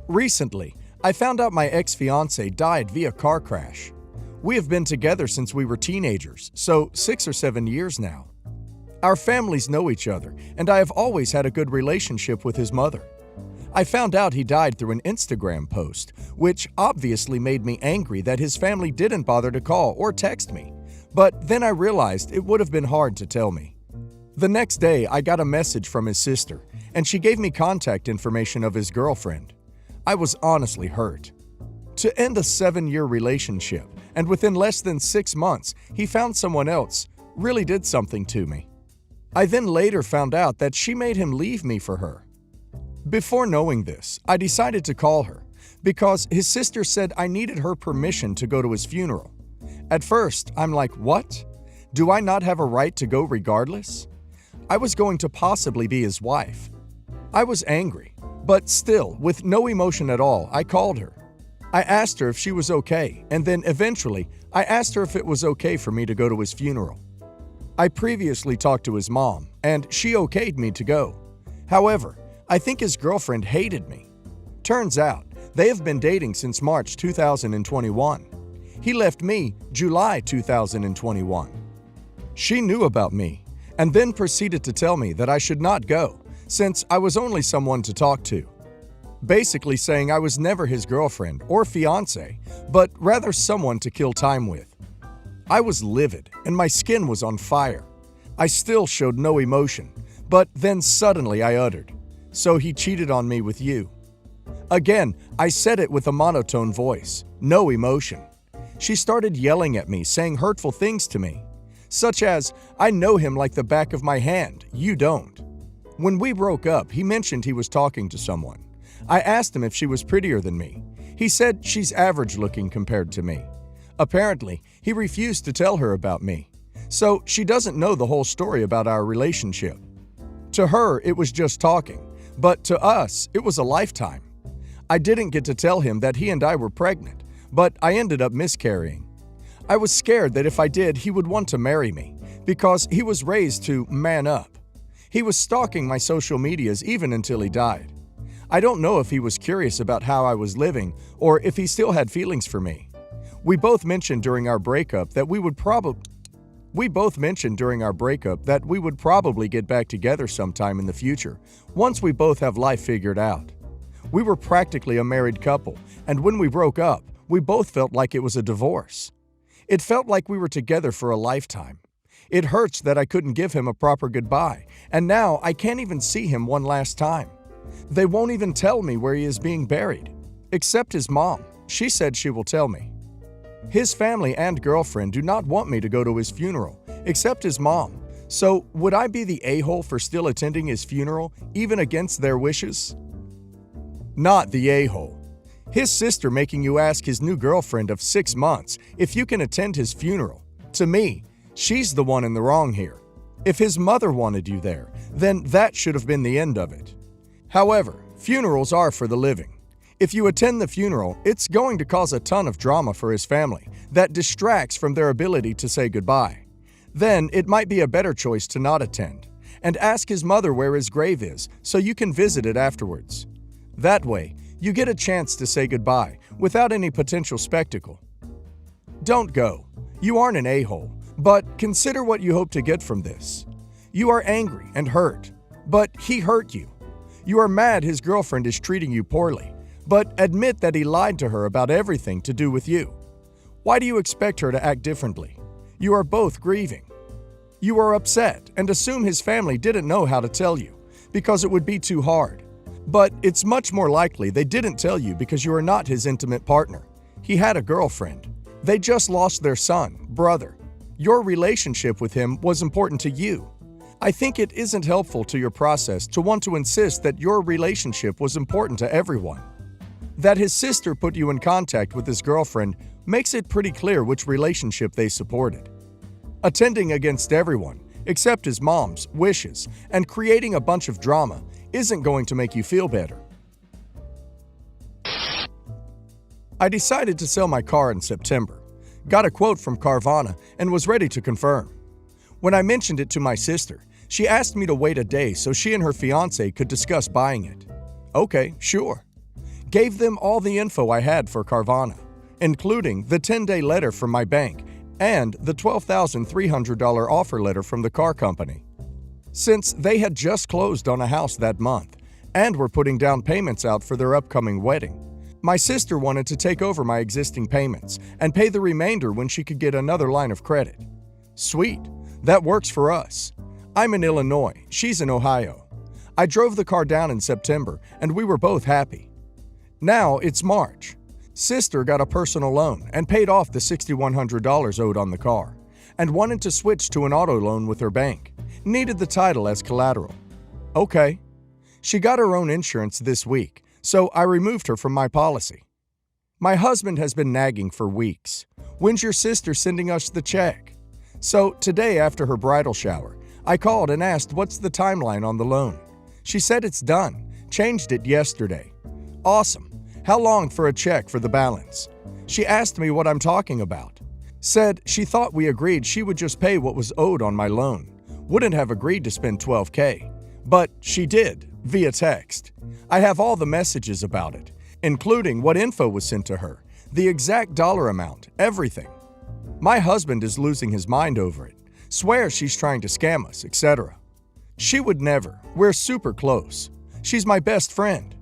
Recently, I found out my ex-fiance died via car crash. We have been together since we were teenagers, so 6 or 7 years now. Our families know each other, and I have always had a good relationship with his mother. I found out he died through an Instagram post, which obviously made me angry that his family didn't bother to call or text me. But then I realized it would have been hard to tell me. The next day, I got a message from his sister, and she gave me contact information of his girlfriend. I was honestly hurt. To end a 7-year relationship, and within less than 6 months, he found someone else, really did something to me. I then later found out that she made him leave me for her. Before knowing this, I decided to call her, because his sister said I needed her permission to go to his funeral. At first, I'm like, what? Do I not have a right to go regardless? I was going to possibly be his wife. I was angry, but still, with no emotion at all, I called her. I asked her if she was okay, and then eventually, I asked her if it was okay for me to go to his funeral. I previously talked to his mom, and she okayed me to go. However, I think his girlfriend hated me. Turns out, they have been dating since March 2021. He left me July 2021. She knew about me, and then proceeded to tell me that I should not go, since I was only someone to talk to. Basically saying I was never his girlfriend or fiance, but rather someone to kill time with. I was livid, and my skin was on fire. I still showed no emotion, but then suddenly I uttered, "So he cheated on me with you." Again, I said it with a monotone voice, no emotion. She started yelling at me, saying hurtful things to me, such as, "I know him like the back of my hand, you don't." When we broke up, he mentioned he was talking to someone. I asked him if she was prettier than me. He said she's average looking compared to me. Apparently, he refused to tell her about me. So she doesn't know the whole story about our relationship. To her, it was just talking, but to us, it was a lifetime. I didn't get to tell him that he and I were pregnant, but I ended up miscarrying. I was scared that if I did, he would want to marry me, because he was raised to man up. He was stalking my social medias even until he died. I don't know if he was curious about how I was living or if he still had feelings for me. We both mentioned during our breakup that we would probably get back together sometime in the future, once we both have life figured out. We were practically a married couple, and when we broke up, we both felt like it was a divorce. It felt like we were together for a lifetime. It hurts that I couldn't give him a proper goodbye, and now I can't even see him one last time. They won't even tell me where he is being buried, except his mom. She said she will tell me. His family and girlfriend do not want me to go to his funeral, except his mom. So would I be the a-hole for still attending his funeral, even against their wishes? Not the a-hole. His sister making you ask his new girlfriend of 6 months if you can attend his funeral. To me, she's the one in the wrong here. If his mother wanted you there, then that should have been the end of it. However, funerals are for the living. If you attend the funeral, it's going to cause a ton of drama for his family that distracts from their ability to say goodbye. Then it might be a better choice to not attend and ask his mother where his grave is so you can visit it afterwards. That way, you get a chance to say goodbye without any potential spectacle. Don't go. You aren't an a-hole, but consider what you hope to get from this. You are angry and hurt, but he hurt you. You are mad his girlfriend is treating you poorly, but admit that he lied to her about everything to do with you. Why do you expect her to act differently? You are both grieving. You are upset and assume his family didn't know how to tell you because it would be too hard. But it's much more likely they didn't tell you because you are not his intimate partner. He had a girlfriend. They just lost their son, brother. Your relationship with him was important to you. I think it isn't helpful to your process to want to insist that your relationship was important to everyone. That his sister put you in contact with his girlfriend makes it pretty clear which relationship they supported. Attending against everyone, except his mom's, wishes, and creating a bunch of drama isn't going to make you feel better. I decided to sell my car in September, got a quote from Carvana, and was ready to confirm. When I mentioned it to my sister, she asked me to wait a day so she and her fiance could discuss buying it. Okay, sure. Gave them all the info I had for Carvana, including the 10-day letter from my bank and the $12,300 offer letter from the car company. Since they had just closed on a house that month and were putting down payments out for their upcoming wedding, my sister wanted to take over my existing payments and pay the remainder when she could get another line of credit. Sweet, that works for us. I'm in Illinois, she's in Ohio. I drove the car down in September and we were both happy. Now it's March. Sister got a personal loan and paid off the $6,100 owed on the car and wanted to switch to an auto loan with her bank. Needed the title as collateral. Okay. She got her own insurance this week, so I removed her from my policy. My husband has been nagging for weeks. When's your sister sending us the check? So today after her bridal shower, I called and asked what's the timeline on the loan. She said it's done, changed it yesterday. Awesome. How long for a check for the balance? She asked me what I'm talking about. Said she thought we agreed she would just pay what was owed on my loan. Wouldn't have agreed to spend $12,000. But she did, via text. I have all the messages about it, including what info was sent to her, the exact dollar amount, everything. My husband is losing his mind over it, swears she's trying to scam us, etc. She would never. We're super close. She's my best friend.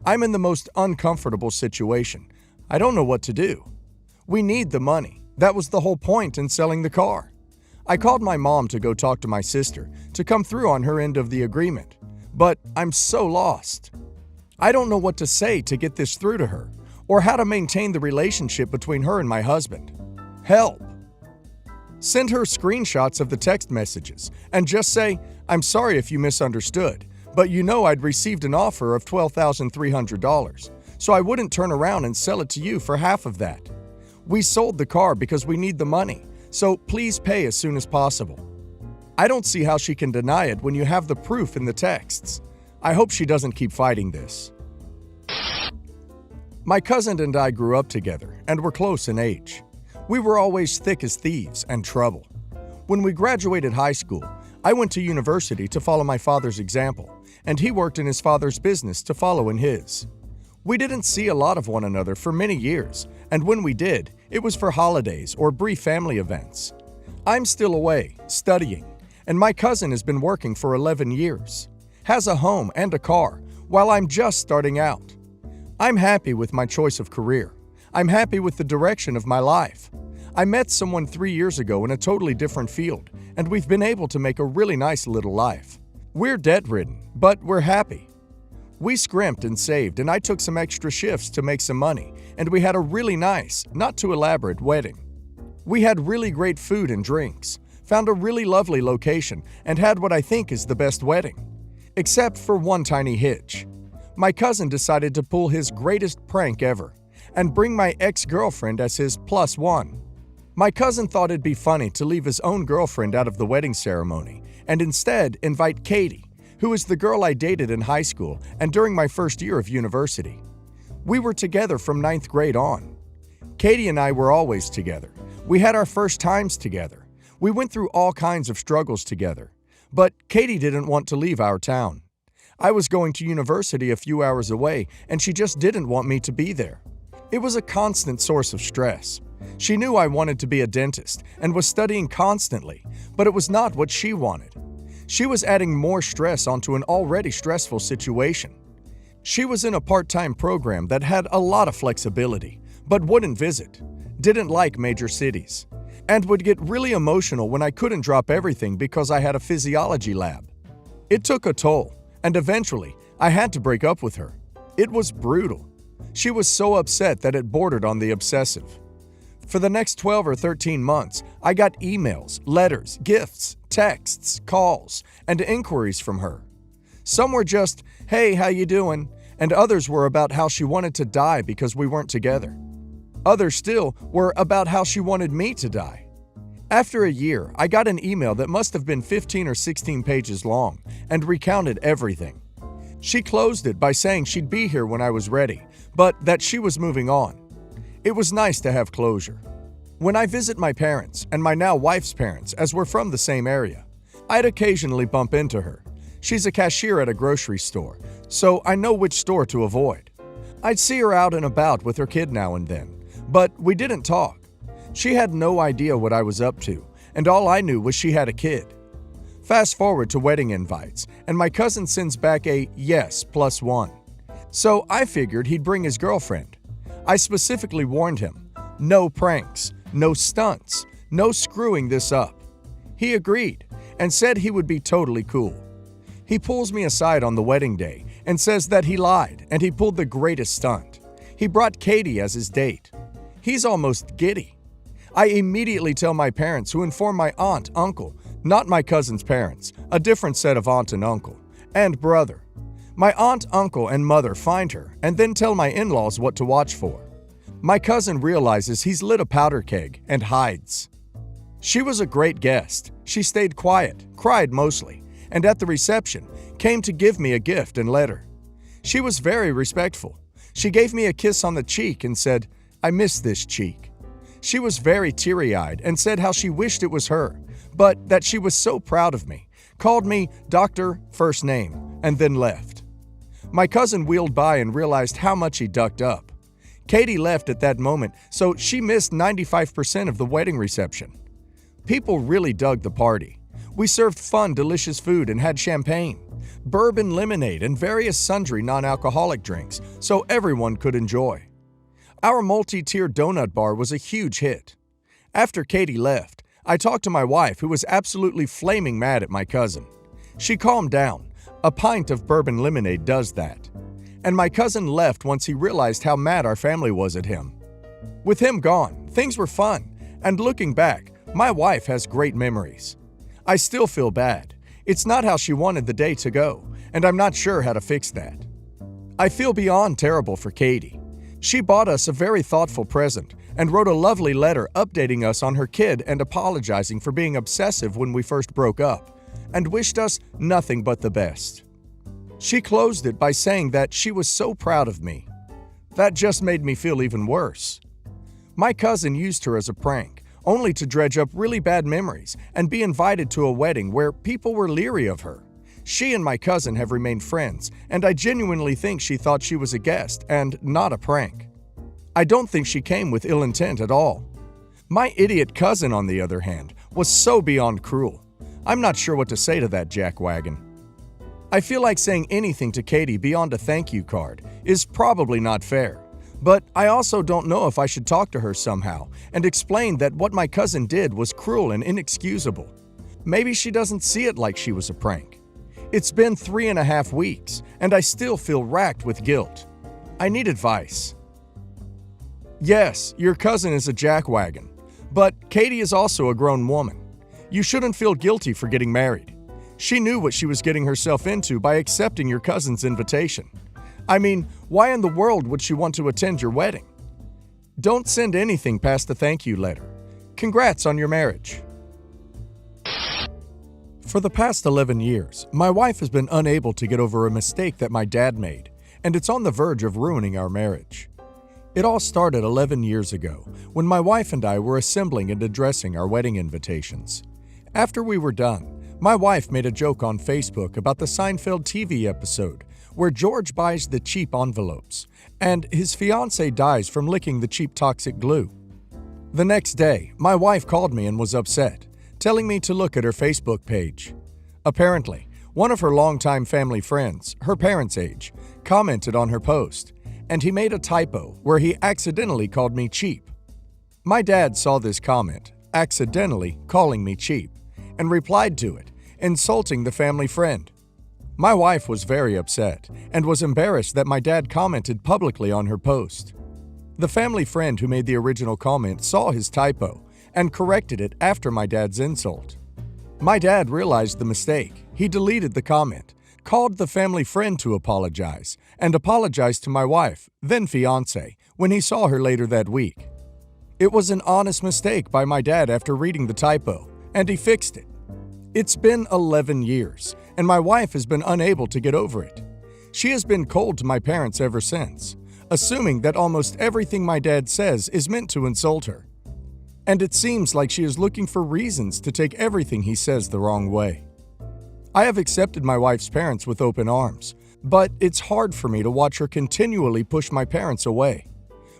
I'm in the most uncomfortable situation. I don't know what to do. We need the money. That was the whole point in selling the car. I called my mom to go talk to my sister to come through on her end of the agreement, but I'm so lost. I don't know what to say to get this through to her, or how to maintain the relationship between her and my husband. Help! Send her screenshots of the text messages and just say, I'm sorry if you misunderstood, but you know I'd received an offer of $12,300, so I wouldn't turn around and sell it to you for half of that. We sold the car because we need the money, so please pay as soon as possible. I don't see how she can deny it when you have the proof in the texts. I hope she doesn't keep fighting this. My cousin and I grew up together and were close in age. We were always thick as thieves and trouble. When we graduated high school, I went to university to follow my father's example, and he worked in his father's business to follow in his. We didn't see a lot of one another for many years, and when we did, it was for holidays or brief family events. I'm still away, studying, and my cousin has been working for 11 years, has a home and a car, while I'm just starting out. I'm happy with my choice of career. I'm happy with the direction of my life. I met someone 3 years ago in a totally different field, and we've been able to make a really nice little life. We're debt-ridden, but we're happy. We scrimped and saved, and I took some extra shifts to make some money, and we had a really nice, not too elaborate wedding. We had really great food and drinks, found a really lovely location, and had what I think is the best wedding. Except for one tiny hitch. My cousin decided to pull his greatest prank ever and bring my ex-girlfriend as his +1. My cousin thought it'd be funny to leave his own girlfriend out of the wedding ceremony and instead invite Katie, who is the girl I dated in high school and during my first year of university. We were together from 9th grade on. Katie and I were always together. We had our first times together. We went through all kinds of struggles together. But Katie didn't want to leave our town. I was going to university a few hours away, and she just didn't want me to be there. It was a constant source of stress. She knew I wanted to be a dentist and was studying constantly, but it was not what she wanted. She was adding more stress onto an already stressful situation. She was in a part-time program that had a lot of flexibility, but wouldn't visit, didn't like major cities, and would get really emotional when I couldn't drop everything because I had a physiology lab. It took a toll, and eventually, I had to break up with her. It was brutal. She was so upset that it bordered on the obsessive. For the next 12 or 13 months, I got emails, letters, gifts, texts, calls, and inquiries from her. Some were just, "Hey, how you doing?" and others were about how she wanted to die because we weren't together. Others still were about how she wanted me to die. After a year, I got an email that must have been 15 or 16 pages long and recounted everything. She closed it by saying she'd be here when I was ready, but that she was moving on. It was nice to have closure. When I visit my parents and my now wife's parents, as we're from the same area, I'd occasionally bump into her. She's a cashier at a grocery store, so I know which store to avoid. I'd see her out and about with her kid now and then, but we didn't talk. She had no idea what I was up to, and all I knew was she had a kid. Fast forward to wedding invites, and my cousin sends back a yes +1. So I figured he'd bring his girlfriend. I specifically warned him, no pranks, no stunts, no screwing this up. He agreed and said he would be totally cool. He pulls me aside on the wedding day and says that he lied and he pulled the greatest stunt. He brought Katie as his date. He's almost giddy. I immediately tell my parents, who inform my aunt, uncle, not my cousin's parents, a different set of aunt and uncle, and brother. My aunt, uncle, and mother find her and then tell my in-laws what to watch for. My cousin realizes he's lit a powder keg and hides. She was a great guest. She stayed quiet, cried mostly, and at the reception came to give me a gift and letter. She was very respectful. She gave me a kiss on the cheek and said, "I miss this cheek." She was very teary-eyed and said how she wished it was her, but that she was so proud of me, called me Dr. First Name, and then left. My cousin wheeled by and realized how much he ducked up. Katie left at that moment, so she missed 95% of the wedding reception. People really dug the party. We served fun, delicious food and had champagne, bourbon lemonade, and various sundry non-alcoholic drinks, so everyone could enjoy. Our multi-tier donut bar was a huge hit. After Katie left, I talked to my wife, who was absolutely flaming mad at my cousin. She calmed down. A pint of bourbon lemonade does that. And my cousin left once he realized how mad our family was at him. With him gone, things were fun, and looking back, my wife has great memories. I still feel bad. It's not how she wanted the day to go, and I'm not sure how to fix that. I feel beyond terrible for Katie. She bought us a very thoughtful present and wrote a lovely letter updating us on her kid and apologizing for being obsessive when we first broke up, and wished us nothing but the best. She closed it by saying that she was so proud of me. That just made me feel even worse. My cousin used her as a prank, only to dredge up really bad memories and be invited to a wedding where people were leery of her. She and my cousin have remained friends, and I genuinely think she thought she was a guest and not a prank. I don't think she came with ill intent at all. My idiot cousin, on the other hand, was so beyond cruel. I'm not sure what to say to that jackwagon. I feel like saying anything to Katie beyond a thank you card is probably not fair, but I also don't know if I should talk to her somehow and explain that what my cousin did was cruel and inexcusable. Maybe she doesn't see it like she was a prank. It's been 3.5 weeks, and I still feel racked with guilt. I need advice. Yes, your cousin is a jackwagon, but Katie is also a grown woman. You shouldn't feel guilty for getting married. She knew what she was getting herself into by accepting your cousin's invitation. I mean, why in the world would she want to attend your wedding? Don't send anything past the thank you letter. Congrats on your marriage. For the past 11 years, my wife has been unable to get over a mistake that my dad made, and it's on the verge of ruining our marriage. It all started 11 years ago, when my wife and I were assembling and addressing our wedding invitations. After we were done, my wife made a joke on Facebook about the Seinfeld TV episode where George buys the cheap envelopes, and his fiance dies from licking the cheap toxic glue. The next day, my wife called me and was upset, telling me to look at her Facebook page. Apparently, one of her longtime family friends, her parents' age, commented on her post, and he made a typo where he accidentally called me cheap. My dad saw this comment, accidentally calling me cheap, and replied to it, insulting the family friend. My wife was very upset and was embarrassed that my dad commented publicly on her post. The family friend who made the original comment saw his typo and corrected it after my dad's insult. My dad realized the mistake. He deleted the comment, called the family friend to apologize, and apologized to my wife, then fiance, when he saw her later that week. It was an honest mistake by my dad after reading the typo, and he fixed it. It's been 11 years, and my wife has been unable to get over it. She has been cold to my parents ever since, assuming that almost everything my dad says is meant to insult her. And it seems like she is looking for reasons to take everything he says the wrong way. I have accepted my wife's parents with open arms, But it's hard for me to watch her continually push my parents away.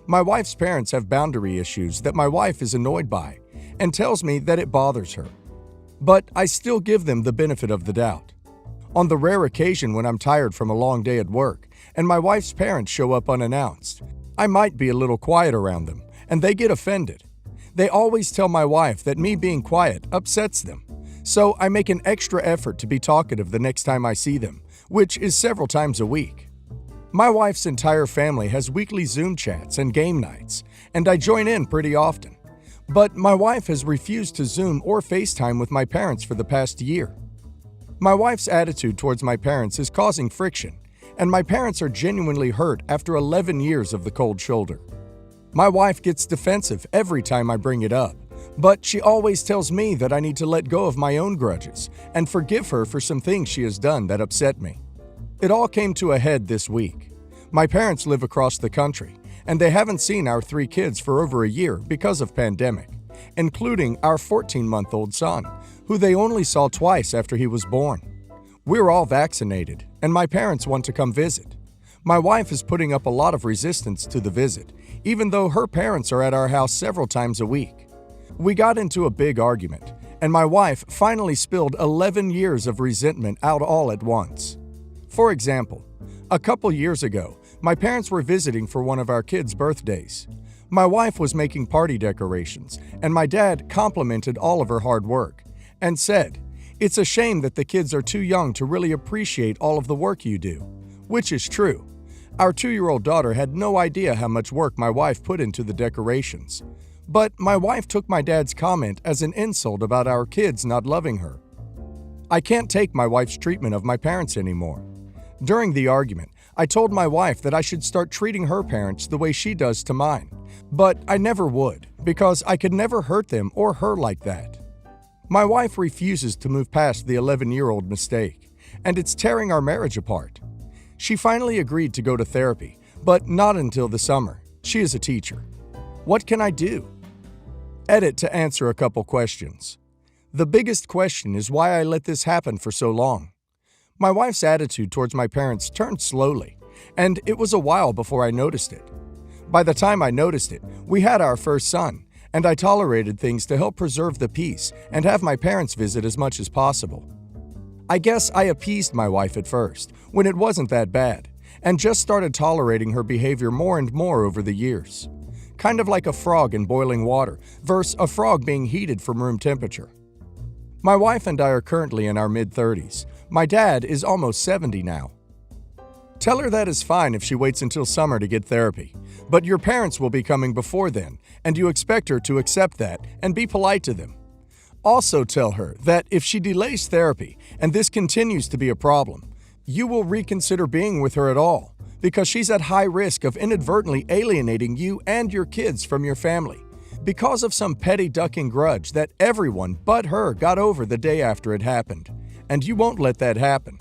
My wife's parents have boundary issues that my wife is annoyed by and tells me that it bothers her. But I still give them the benefit of the doubt. On the rare occasion when I'm tired from a long day at work and my wife's parents show up unannounced, I might be a little quiet around them, and they get offended. They always tell my wife that me being quiet upsets them, so I make an extra effort to be talkative the next time I see them, which is several times a week. My wife's entire family has weekly Zoom chats and game nights, and I join in pretty often. But my wife has refused to Zoom or FaceTime with my parents for the past year. My wife's attitude towards my parents is causing friction, and my parents are genuinely hurt after 11 years of the cold shoulder. My wife gets defensive every time I bring it up, but she always tells me that I need to let go of my own grudges and forgive her for some things she has done that upset me. It all came to a head this week. My parents live across the country, and they haven't seen our 3 kids for over a year because of pandemic, including our 14-month-old son, who they only saw twice after he was born. We're all vaccinated, and my parents want to come visit. My wife is putting up a lot of resistance to the visit, even though her parents are at our house several times a week. We got into a big argument, and my wife finally spilled 11 years of resentment out all at once. For example, a couple years ago, my parents were visiting for one of our kids' birthdays. My wife was making party decorations, and my dad complimented all of her hard work and said, "It's a shame that the kids are too young to really appreciate all of the work you do," which is true. Our 2-year-old daughter had no idea how much work my wife put into the decorations. But my wife took my dad's comment as an insult about our kids not loving her. I can't take my wife's treatment of my parents anymore. During the argument, I told my wife that I should start treating her parents the way she does to mine. But I never would, because I could never hurt them or her like that. My wife refuses to move past the 11-year-old mistake, and it's tearing our marriage apart. She finally agreed to go to therapy, but not until the summer. She is a teacher. What can I do? Edit to answer a couple questions. The biggest question is why I let this happen for so long. My wife's attitude towards my parents turned slowly, and it was a while before I noticed it. By the time I noticed it, we had our first son, and I tolerated things to help preserve the peace and have my parents visit as much as possible. I guess I appeased my wife at first, when it wasn't that bad, and just started tolerating her behavior more and more over the years. Kind of like a frog in boiling water versus a frog being heated from room temperature. My wife and I are currently in our mid-30s. My dad is almost 70 now. Tell her that is fine if she waits until summer to get therapy, but your parents will be coming before then, and you expect her to accept that and be polite to them. Also tell her that if she delays therapy and this continues to be a problem, you will reconsider being with her at all, because she's at high risk of inadvertently alienating you and your kids from your family because of some petty ducking grudge that everyone but her got over the day after it happened, and you won't let that happen.